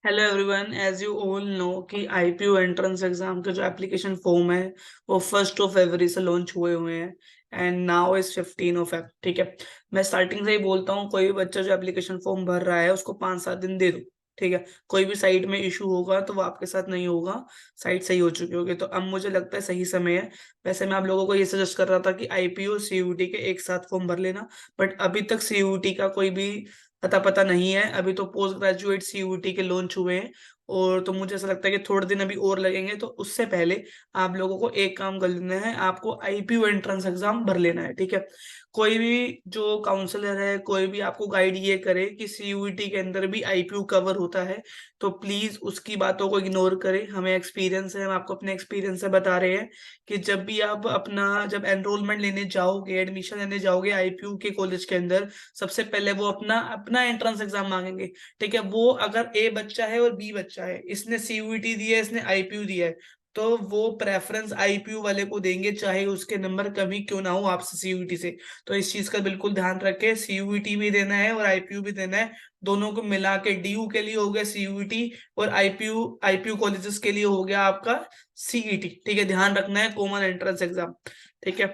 Hello everyone, as you all know कि IPU entrance exam का जो एप्लीकेशन फॉर्म है वो 1 फरवरी से लॉन्च हुए हैं। एंड नाउ इज 15 ठीक है। मैं स्टार्टिंग से ही बोलता हूँ, कोई भी बच्चा जो एप्लीकेशन फॉर्म भर रहा है उसको 5-7 दिन दे दो। ठीक है, कोई भी साइट में इशू होगा तो वो आपके साथ नहीं होगा, साइट सही हो चुकी होगी। तो अब मुझे लगता है सही समय है। वैसे मैं आप लोगों को ये सजेस्ट कर रहा था कि आईपीयू सीयूटी के एक साथ फॉर्म भर लेना, बट अभी तक सीयूटी का कोई भी पता नहीं है। अभी तो पोस्ट ग्रेजुएट सीयूटी के लॉन्च हुए हैं, और तो मुझे ऐसा लगता है कि थोड़े दिन अभी और लगेंगे। तो उससे पहले आप लोगों को एक काम कर लेना है, आपको आईपीयू एंट्रेंस एग्जाम भर लेना है। ठीक है, कोई भी जो काउंसलर है, कोई भी आपको गाइड ये करे कि सीयूटी के अंदर भी आईपीयू कवर होता है, तो प्लीज उसकी बातों को इग्नोर करें। हमें एक्सपीरियंस है, हम आपको अपने एक्सपीरियंस से बता रहे हैं कि जब भी आप अपना जब एनरोलमेंट लेने जाओगे, एडमिशन लेने जाओगे आईपीयू के कॉलेज के अंदर, सबसे पहले वो अपना अपना एंट्रेंस एग्जाम मांगेंगे। ठीक है, वो अगर ए बच्चा है और बी बच्चा है, इसने सीयूईटी दिया है, इसने आईपीयू दिया है, तो वो प्रेफरेंस आईपीयू वाले को देंगे, चाहे उसके नंबर कभी क्यों ना हो आपसे सीयूईटी से। तो इस चीज का बिल्कुल ध्यान रखें, सीयूईटी भी देना है और आईपीयू भी देना है। दोनों को मिला के डीयू के लिए हो गया सीयूईटी, और आईपीयू आईपीयू कॉलेजेस के लिए हो गया आपका सीईटी। ठीक है, ध्यान रखना है, कॉमन एंट्रेंस एग्जाम। ठीक है,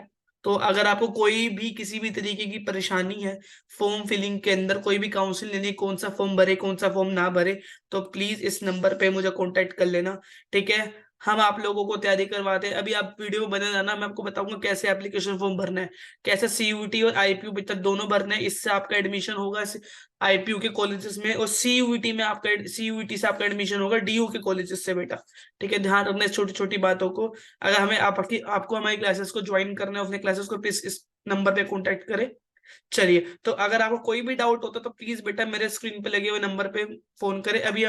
तो अगर आपको कोई भी किसी भी तरीके की परेशानी है फॉर्म फिलिंग के अंदर, कोई भी काउंसिल लेनी, कौन सा फॉर्म भरे कौन सा फॉर्म ना भरे, तो प्लीज इस नंबर पे मुझे कांटेक्ट कर लेना। ठीक है, हम आप लोगों को तैयारी करवाते हैं। अभी आप वीडियो बने रहना, मैं आपको बताऊंगा कैसे एप्लीकेशन फॉर्म भरना है, कैसे सीयूटी और आईपीयू तक दोनों भरना है। इससे आपका एडमिशन होगा आईपीयू के कॉलेजेस में, और सीयूटी में आपका सीयूटी से आपका एडमिशन होगा डीयू के कॉलेजेस से बेटा। ठीक है, ध्यान रखना इस छोटी छोटी बातों को। अगर हमें आपको हमारी क्लासेस को ज्वाइन करना है, अपने क्लासेस को प्लीज इस नंबर पे कांटेक्ट करें। चलिए, तो अगर आपको कोई भी डाउट होता है तो प्लीज बेटा मेरे स्क्रीन पे लगे हुए नंबर पे फोन करें। अभी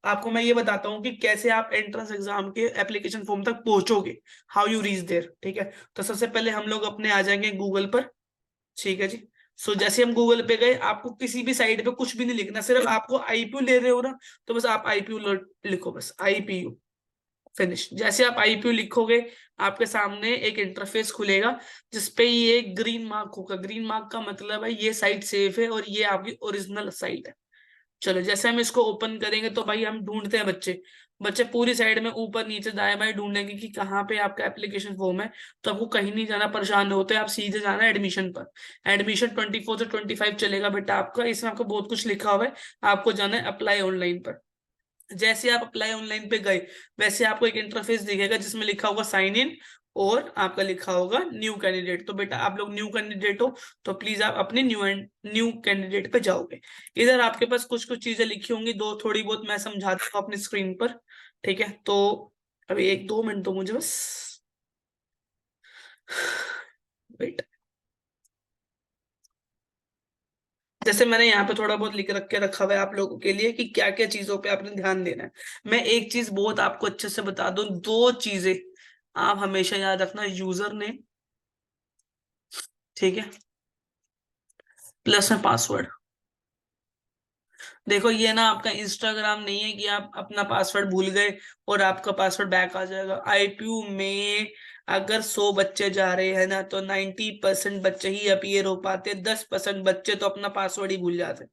आपको मैं ये बताता हूँ कि कैसे आप एंट्रेंस एग्जाम के एप्लीकेशन फॉर्म तक पहुंचोगे, हाउ यू रीच देयर। ठीक है, तो सबसे पहले हम लोग अपने आ जाएंगे गूगल पर। ठीक है जी। सो जैसे हम गूगल पे गए, आपको किसी भी साइट पे कुछ भी नहीं लिखना, सिर्फ आपको आईपीयू ले रहे हो ना, तो बस आप आईपीयू लिखो, बस आईपीयू, फिनिश। जैसे आप आईपीयू लिखोगे, आपके सामने एक इंटरफेस खुलेगा जिसपे ये ग्रीन मार्क होगा। ग्रीन मार्क का मतलब है ये साइट सेफ है और ये आपकी ओरिजिनल साइट है। चलो, जैसे हम इसको ओपन करेंगे तो भाई हम ढूंढते हैं बच्चे। बच्चे पूरी साइड में ऊपर नीचे दाएं बाएं ढूंढेंगे कि कहाँ पे आपका एप्लीकेशन फॉर्म है। तो आपको कहीं नहीं जाना, परेशान होते आप सीधे जाना है एडमिशन पर। एडमिशन 24 से 25 चलेगा बेटा आपका, इसमें आपको बहुत कुछ लिखा हुआ है। आपको जाना है अप्लाई ऑनलाइन पर। जैसे आप अप्लाई ऑनलाइन पे गए, वैसे आपको एक इंटरफेस दिखेगा जिसमें लिखा होगा साइन इन, और आपका लिखा होगा न्यू कैंडिडेट। तो बेटा आप लोग न्यू कैंडिडेट हो, तो प्लीज आप अपने न्यू कैंडिडेट पे जाओगे। इधर आपके पास कुछ कुछ चीजें लिखी होंगी, दो थोड़ी बहुत मैं समझाता हूँ अपनी स्क्रीन पर। ठीक है, तो अभी 1-2 मिनट दो मुझे बस, वेट। जैसे मैंने यहाँ पे थोड़ा बहुत लिख रख के रखा हुआ है आप लोगों के लिए कि क्या क्या चीजों पे आपने ध्यान देना है। मैं एक चीज बहुत आपको अच्छे से बता दूं, दो चीजें आप हमेशा याद रखना, यूजर नेम, ठीक है, प्लस में पासवर्ड। देखो ये ना आपका इंस्टाग्राम नहीं है कि आप अपना पासवर्ड भूल गए और आपका पासवर्ड बैक आ जाएगा। आईपीयू में अगर 100 बच्चे जा रहे हैं ना, तो 90% बच्चे ही अपीयर हो पाते, 10% बच्चे तो अपना पासवर्ड ही भूल जाते।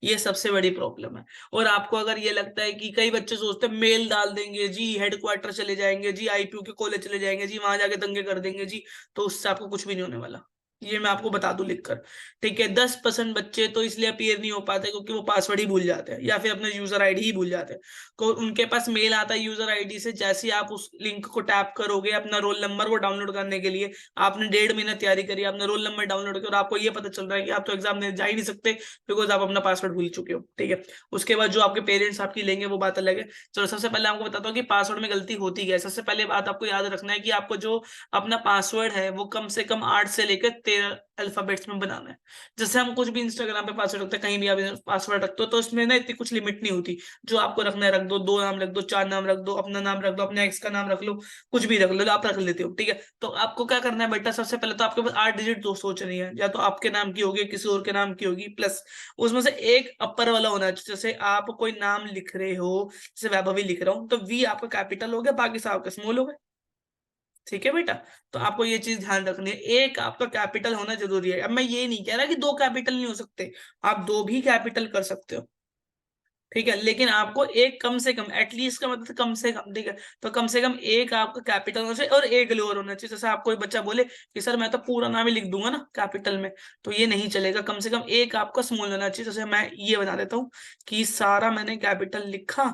ये सबसे बड़ी प्रॉब्लम है। और आपको अगर ये लगता है कि कई बच्चे सोचते हैं मेल डाल देंगे जी, हेडक्वार्टर चले जाएंगे जी, आईपीयू के कॉलेज चले जाएंगे जी, वहां जाके दंगे कर देंगे जी, तो उससे आपको कुछ भी नहीं होने वाला। ये मैं आपको बता दूं लिखकर। ठीक है, 10% बच्चे तो इसलिए अपीयर नहीं हो पाते क्योंकि वो पासवर्ड ही भूल जाते हैं या फिर अपने यूजर आईडी ही भूल जाते हैं। तो उनके पास मेल आता है यूजर आईडी से, जैसे ही आप उस लिंक को टैप करोगे अपना रोल नंबर को डाउनलोड करने के लिए, आपने 1.5 महीना तैयारी करी, आपने रोल नंबर डाउनलोड किया और आपको ये पता चल रहा है कि आप तो एग्जाम देने जा ही नहीं सकते बिकॉज आप अपना पासवर्ड भूल चुके हो। ठीक है, उसके बाद जो आपके पेरेंट्स आपकी लेंगे वो बात अलग है। चलो, सबसे पहले आपको बताता हूँ कि पासवर्ड में गलती होती है। सबसे पहले बात आपको याद रखना है कि आपको जो अपना पासवर्ड है वो कम से कम 8 से लेकर 13 अल्फाबेट्स में बनाना है। जैसे हम कुछ भी इंस्टाग्राम पे पासवर्ड रखते हैं, कहीं भी आप पासवर्ड रखते हो, तो उसमें ना इतनी कुछ लिमिट नहीं होती। जो आपको रखना है रख दो, 2 नाम रख दो, 4 नाम रख दो, अपना नाम रख दो, अपने एक्स का नाम रख लो, कुछ भी रख लो, आप रख लेते हो। ठीक है, तो आपको क्या करना है बेटा, सबसे पहले तो आपके पास 8 डिजिट दो सोचनी है, या तो आपके नाम की होगी, किसी और के नाम की होगी, प्लस उसमें से एक अपर वाला होना चाहिए। जैसे आप कोई नाम लिख रहे हो, जैसे वैभवी लिख रहा हूँ, तो वी आपका कैपिटल हो गया, बाकी सब आपके स्मॉल हो गए। ठीक है बेटा, तो आपको ये चीज ध्यान रखनी है, एक आपका कैपिटल होना जरूरी है। अब मैं ये नहीं कह रहा कि दो कैपिटल नहीं हो सकते, आप दो भी कैपिटल कर सकते हो। ठीक है, लेकिन आपको एक कम से कम, एटलीस्ट का मतलब कम से कम, ठीक है, तो कम से कम एक आपका कैपिटल होना चाहिए और एक लोअर होना चाहिए। जैसे आप कोई बच्चा बोले कि सर मैं तो पूरा नाम ही लिख दूंगा ना कैपिटल में, तो ये नहीं चलेगा, कम से कम एक आपका स्मॉल होना चाहिए। जैसे मैं ये बना देता हूँ कि सारा मैंने कैपिटल लिखा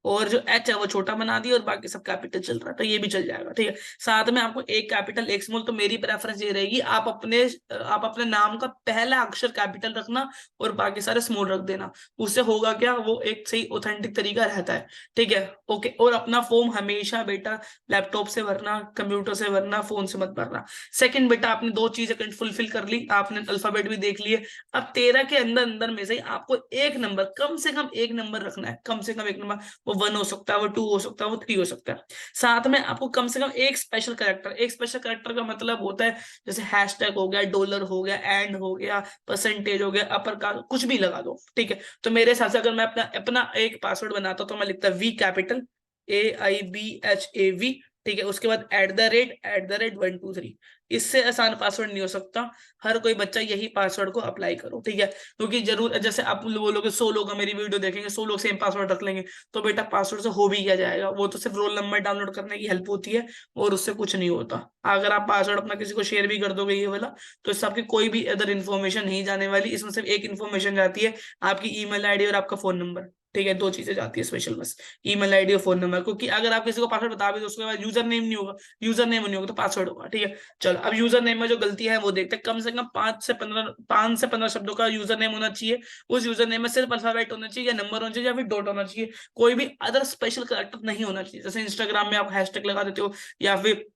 और जो एच है वो छोटा बना दिया और बाकी सब कैपिटल चल रहा है, तो ये भी चल जाएगा। ठीक है, साथ में आपको एक कैपिटल एक स्मॉल, तो मेरी प्रेफरेंस ये रहेगी आप अपने नाम का पहला अक्षर कैपिटल रखना और बाकी सारे स्मॉल रख देना। उससे होगा क्या, वो एक सही ऑथेंटिक तरीका रहता है। ठीक है, ओके। और अपना फॉर्म हमेशा बेटा लैपटॉप से भरना, कंप्यूटर से भरना, फोन से मत भरना। सेकंड बेटा, आपने दो चीजें फुलफिल कर ली, आपने अल्फाबेट भी देख लिए। अब 13 के अंदर अंदर में से ही आपको एक नंबर, कम से कम एक नंबर रखना है, कम से कम एक नंबर। वो 1 हो सकता है, वो 2 हो सकता है, वो 3 हो सकता है। साथ में आपको कम से कम एक स्पेशल करेक्टर, एक स्पेशल करेक्टर का मतलब होता है जैसे हैशटैग हो गया, डॉलर हो गया, एंड हो गया, परसेंटेज हो गया, अपर का कुछ भी लगा दो। ठीक है, तो मेरे हिसाब से अगर मैं अपना अपना एक पासवर्ड बनाता तो मैं लिखता वी कैपिटल, AIBHAV। ठीक है, उसके बाद @ 123। इससे आसान पासवर्ड नहीं हो सकता। हर कोई बच्चा यही पासवर्ड को अप्लाई करो। ठीक है, क्योंकि जरूर जैसे आप बोलोगे 100 लोग मेरी वीडियो देखेंगे, 100 लोग सेम पासवर्ड रख लेंगे, तो बेटा पासवर्ड से हो भी क्या जाएगा, वो तो सिर्फ रोल नंबर डाउनलोड करने की हेल्प होती है और उससे कुछ नहीं होता। अगर आप पासवर्ड अपना किसी को शेयर भी कर दोगे ये वाला, तो इससे आपकी कोई भी अदर इन्फॉर्मेशन नहीं जाने वाली, इसमें सिर्फ एक इन्फॉर्मेशन जाती है, आपकी ईमेल आईडी और आपका फोन नंबर। ठीक है, दो चीजें जाती है स्पेशल, बस ईमेल आईडी और फोन नंबर। क्योंकि अगर आप किसी को पासवर्ड बता भी दो, उसके बाद यूजर नेम नहीं होगा, यूजर नेम नहीं होगा तो पासवर्ड होगा। ठीक है, चलो अब यूजर नेम में जो गलती है वो देखते हैं। कम से कम 5 से 15 शब्दों का यूजर नेम होना चाहिए। उस यूजर नेम में सिर्फ अल्फाबेट होना चाहिए, या नंबर होना चाहिए, या फिर डॉट होना चाहिए। कोई भी अदर स्पेशल कैरेक्टर नहीं होना चाहिए। जैसे इंस्टाग्राम में आप हैशटैग लगा देते हो या फिर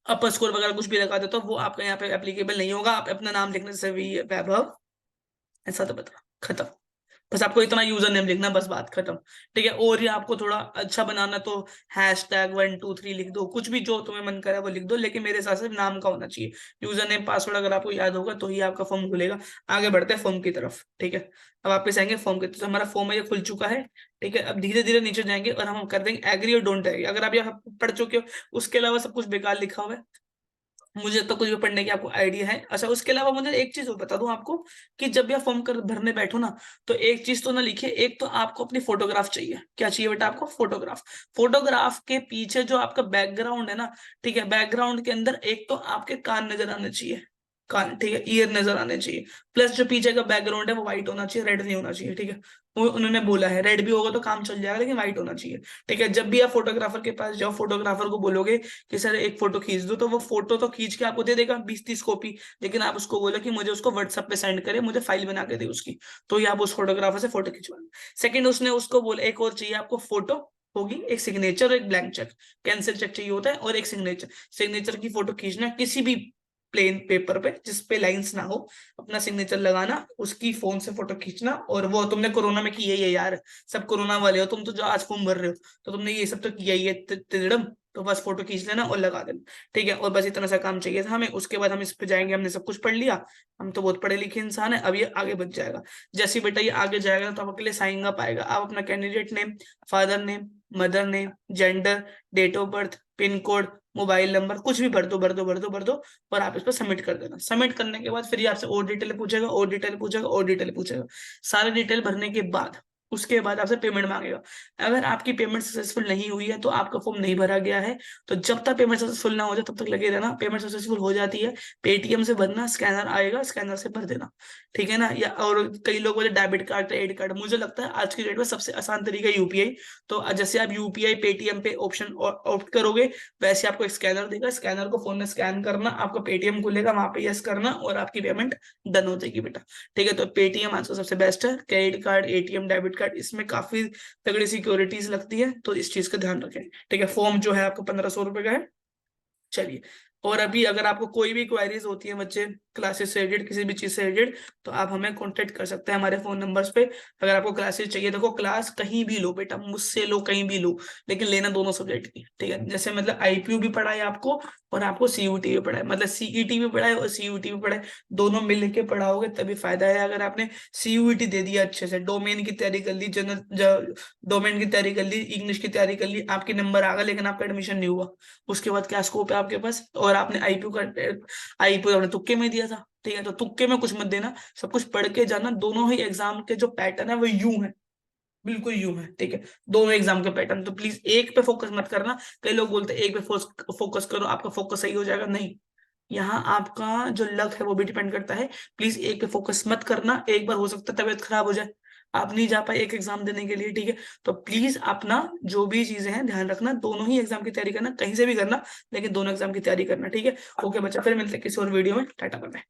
अपर स्कोर वगैरह कुछ भी लगा देते हो, वो आपका यहाँ पे एप्लीकेबल नहीं होगा। आप अपना नाम लिखने से भी वैभव ऐसा तो बता, खत्म। बस आपको इतना यूजर नेम लिखना, बस बात खत्म। ठीक है, और ये आपको थोड़ा अच्छा बनाना तो #123 लिख दो, कुछ भी जो तुम्हें मन करे वो लिख दो, लेकिन मेरे हिसाब से नाम का होना चाहिए। यूजर नेम पासवर्ड अगर आपको याद होगा तो ही आपका फॉर्म खुलेगा। आगे बढ़ते हैं फॉर्म की तरफ। ठीक है, अब वापस आएंगे फॉर्म की तरफ। तो हमारा फॉर्म है ये खुल चुका है। ठीक है, अब धीरे धीरे नीचे जाएंगे और हम कर देंगे एग्री और डोंट एग्री। अगर आप यहाँ पढ़ चुके हो, उसके अलावा सब कुछ बेकार लिखा हुआ है, मुझे तो कुछ भी पढ़ने की आपको आइडिया है। अच्छा, उसके अलावा मुझे एक चीज और बता दूं आपको, कि जब भी आप फॉर्म कर भरने बैठो ना, तो एक चीज तो ना लिखिए, एक तो आपको अपनी फोटोग्राफ चाहिए। क्या चाहिए बेटा आपको? फोटोग्राफ। फोटोग्राफ के पीछे जो आपका बैकग्राउंड है ना, ठीक है, बैकग्राउंड के अंदर एक तो आपके कान नजर आने चाहिए, कान, ठीक है, ईयर नजर आने चाहिए। प्लस जो पीछे का बैकग्राउंड है वो व्हाइट होना चाहिए, रेड नहीं होना चाहिए। ठीक है, वो उन्होंने बोला है, रेड भी होगा तो काम चल जाएगा, लेकिन व्हाइट होना चाहिए। ठीक है, जब भी आप फोटोग्राफर के पास जाओ, फोटोग्राफर को बोलोगे कि सर एक फोटो खींच दो, तो वो फोटो तो खींच के आपको दे देगा 20-30 कॉपी। लेकिन आप उसको बोलो कि मुझे उसको व्हाट्सएप पे सेंड करे, मुझे फाइल बना के दे उसकी, तो ये आप उस फोटोग्राफर से फोटो खिंचवाना। सेकंड, उसने उसको बोला एक और चाहिए आपको फोटो, होगी एक सिग्नेचर और एक ब्लैंक चेक। कैंसिल चेक चाहिए होता है, और एक सिग्नेचर। सिग्नेचर की फोटो खींचना किसी भी प्लेन पेपर पे जिसपे लाइंस ना हो, अपना सिग्नेचर लगाना, उसकी फोन से फोटो खींचना। और वो तुमने कोरोना में किया ही है यार, सब कोरोना वाले हो तुम तो, जो आज फॉर्म भर रहे हो, तो तुमने ये सब तो किया ही है तिदड़म। तो बस फोटो खींच लेना और लगा देना। ठीक है, और बस इतना सा काम चाहिए था हमें। उसके बाद हम इस पे जाएंगे, हमने सब कुछ पढ़ लिया, हम तो बहुत पढ़े लिखे इंसान है। अब ये आगे बढ़ जाएगा। जैसे ही बेटा ये आगे जाएगा तो आपके लिए साइन अप आएगा। आप अपना candidate name, father name, mother name, gender, date of birth, pin code, mobile number, कुछ भी भर दो भर दो भर दो भर दो, और आप इस पर सबमिट कर देना। सबमिट करने के बाद फिर ये आपसे और डिटेल पूछेगा, और डिटेल पूछेगा, और डिटेल पूछेगा। सारे डिटेल भरने के बाद उसके बाद आपसे पेमेंट मांगेगा। अगर आपकी पेमेंट सक्सेसफुल नहीं हुई है तो आपका फॉर्म नहीं भरा गया है। तो जब तक पेमेंट सक्सेसफुल ना हो जाए तब तक लगे रहना। पेमेंट सक्सेसफुल हो जाती है, पेटीएम से भरना, स्कैनर आएगा, स्कैनर से भर देना। ठीक है ना? या और कई लोग बोले डेबिट कार्ड, क्रेडिट कार्ड, मुझे लगता है आज की डेट में सबसे आसान तरीका यूपीआई। तो जैसे आप यूपीआई पेटीएम पे ऑप्शन ऑप्ट करोगे, वैसे आपको एक स्कैनर देगा, स्कैनर को फोन में स्कैन करना, आपका पेटीएम खुलेगा, वहां पे यस करना और आपकी पेमेंट डन हो जाएगी बेटा। ठीक है, तो पेटीएम आजकल सबसे बेस्ट है। Credit card, ATM, debit card, इसमें काफी तगड़ी सिक्योरिटीज लगती है, तो इस चीज का ध्यान रखें। ठीक है, फॉर्म जो है आपको 1500 रुपए का है। चलिए, और अभी अगर आपको कोई भी क्वेरीज होती है बच्चे, क्लासेस से रिलेटेड, किसी भी चीज से रिलेटेड, तो आप हमें कांटेक्ट कर सकते हैं हमारे फोन नंबर्स पे। अगर आपको क्लासेस चाहिए, देखो क्लास कहीं भी लो बेटा, मुझसे लो, कहीं भी लो, लेकिन लेना दोनों सब्जेक्ट की। ठीक है, जैसे मतलब आईपीयू भी पढ़ा है आपको, और आपको सीयूटी भी पढ़ा है, मतलब सीईटी भी पढ़ा है और सीयूटी भी पढ़ा है, दोनों मिल के पढ़ाओगे तभी फायदा है। अगर आपने सीयूटी दे दिया, अच्छे से डोमेन की तैयारी कर ली, जनरल डोमेन की तैयारी कर ली, इंग्लिश की तैयारी कर ली, आपके नंबर आ गए, लेकिन आपका एडमिशन नहीं हुआ, उसके बाद क्या स्कोप है आपके पास? और आपने आईपीयू आपने तुक्के में दिया था। ठीक है, तो तुक्के में कुछ मत देना, सब कुछ पढ़ के जाना। दोनों ही एग्जाम के जो पैटर्न है वो यूं है, बिल्कुल यूं है, ठीक है, दोनों एग्जाम के पैटर्न। तो प्लीज एक पे फोकस मत करना। कई लोग बोलते हैं एक पे फोकस करो, आपका फोकस सही हो जाएगा। नहीं, यहाँ आपका जो लक है वो भी डिपेंड करता है। प्लीज एक पे फोकस मत करना, एक बार हो सकता है तबीयत खराब हो जाए, आप नहीं जा पाए एक एग्जाम देने के लिए, ठीक है। तो प्लीज अपना जो भी चीजें हैं ध्यान रखना, दोनों ही एग्जाम की तैयारी करना, कहीं से भी करना, लेकिन दोनों एग्जाम की तैयारी करना, ठीक है। ओके बच्चा, फिर मिलते हैं किसी और वीडियो में। Tata bye bye.